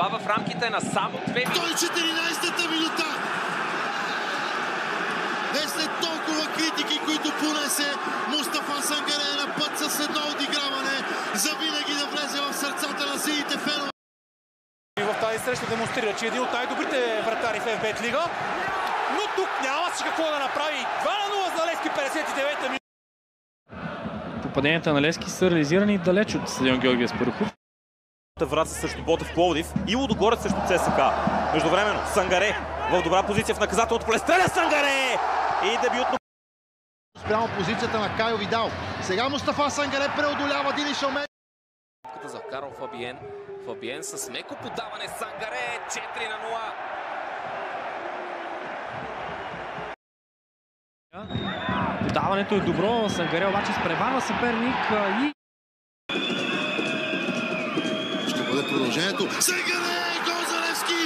Това в рамките на само 2 минути. 114-та минута! Не след толкова критики, които понесе, Мустафа Сангаре е на път с едно отиграване, завинаги да влезе в сърцата на сините фенове. И в тази среща демонстрира, че е един от най-добрите вратари в ФБ лига, но тук нямаше какво да направи. 2-0 за Левски, 59-та минута. Попаденията на Левски са реализирани далеч от стадион Георгия Спарухов. Враца срещу Ботев Пловдив и Лудогорец срещу ЦСКА. Междувременно Сангаре в добра позиция в наказателното поле. Стреля Сангаре! И дебютно. Спрямо позицията на Кайо Видал. Сега Мустафа Сангаре преодолява Дини Шалме. За Карл Фабиен. Фабиен с меко подаване. Сангаре 4-0. Подаването е добро. Сангаре обаче изпреварва съперник и... Ще бъде продължението. Сангаре! Гол за Левски!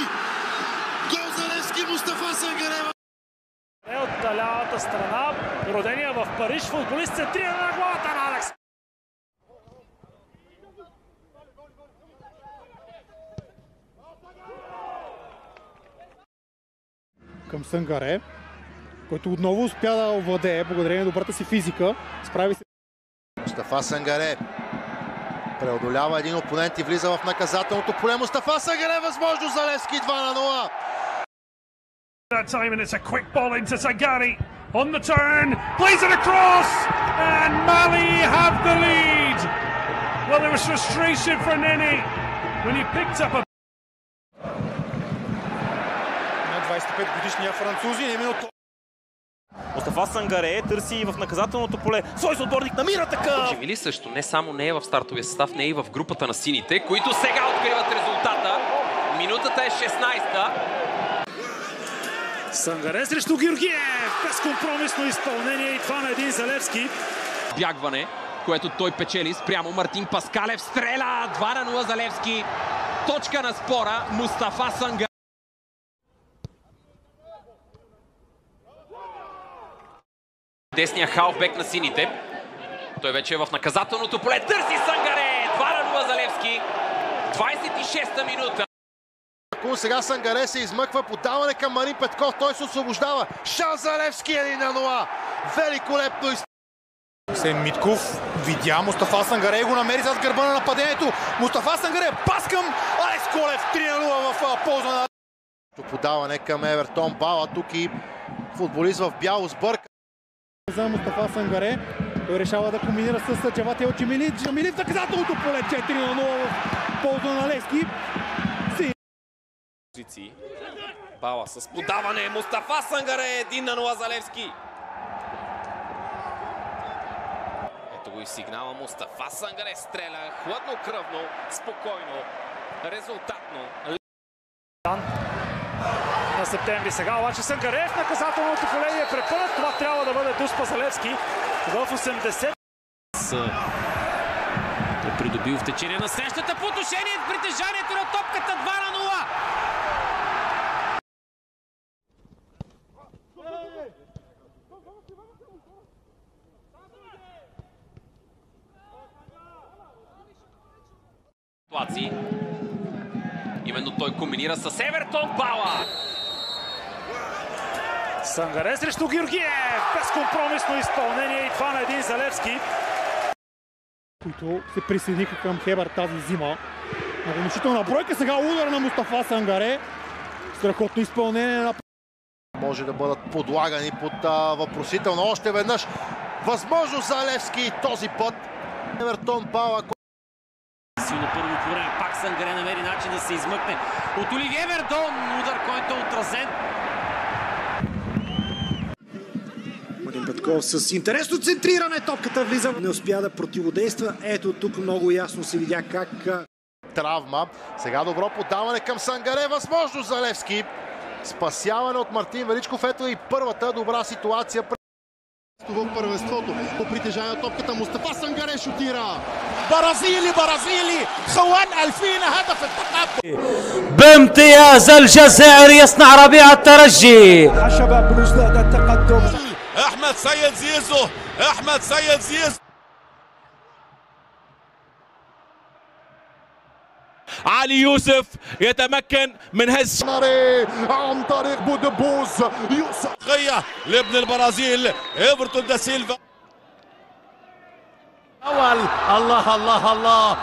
Гол за Левски! Мустафа Сангаре! Е от лявата страна. Родения в Париж. Футболист се трие на главата на Алекс. Към Сангаре, който отново успя да овладее благодарение на добрата си физика. Справи се. Мустафа Сангаре преодолява един опонент и влиза в наказателното поле. Мустафа Сангаре, възможно за Левски, 2-0. That time and it's a quick ball into Sangare on the turn, plays it across, and Mali have the lead. Well, there was frustration for Nene when he picked up a... На 25 годишния французин е минал. Мустафа Сангаре търси в наказателното поле. Свой съотборник намира така. Джемили също не само не е в стартовия състав, не е и в групата на сините, които сега откриват резултата. Минутата е 16-та. Сангаре срещу Георгиев. Безкомпромисно изпълнение и това на един за Левски. Бягване, което той печели спрямо Мартин Паскалев. Стреля 2-0 за Левски. Точка на спора. Мустафа Сангаре. Десния халфбек на сините. Той вече е в наказателното поле. Търси Сангаре. 2-0 за Левски. 26-та минута. Сега Сангаре се измъква, подаване към Марин Петков, той се освобождава. Шанс за Левски 1-0. Великолепно изпълнение. Хусейн Митков видя Мустафа Сангаре и го намери зад гърба на нападението. Мустафа Сангаре пас към Алекс Колев, 3-0 в полза на... Подаване към Евертон Бала, тук и футболист в бяло сбърка. За Мустафа Сангаре, той решава да комбинира с Джавател Джемили. Джемили в наказателното поле, 4-0 в полза на Левски. Бала с подаване. Мустафа Сангаре 1-0 за Левски. Ето го и сигнала. Мустафа Сангаре стреля хладнокръвно, спокойно, резултатно. На септември сега обаче Сангаре в наказателното поле е препънат. Това трябва да бъде дуспа за Левски в 80. Той придобил в течение на срещата по отношение в притежанието на топката 2-0. Именно той комбинира с Евертон Бала. Сангаре срещу Георгиев. Безкомпромисно изпълнение и това на един за Левски. Които се присъединиха към Хебър тази зима. На внушителна бройка, сега удар на Мустафа Сангаре. Страхотно изпълнение на... Може да бъдат подлагани под въпросително още веднъж. Възможност за Левски този път. Евертон Бала. Силно първо по време. Пак Сангаре намери начин да се измъкне от Оливие Вердон. Удар, който е отразен. Мартин Петков с интересно центриране. Топката влиза. Не успя да противодейства. Ето тук много ясно се видя как... Травма. Сега добро подаване към Сангаре. Възможност за Левски. Спасяване от Мартин Величков. Ето и първата добра ситуация. В първенството по притежание на топката Мустафа Сангаре шутира. برازيلي خوان 2000 هدف التقدم بامتياز الجزائر يصنع ربيع الترجي. شباب بلوزداد التقدم. احمد سيد زيزو علي يوسف يتمكن من هز عن طريق بودبوز يوسف لابن البرازيل ايفرتون دا سيلفا. الله الله الله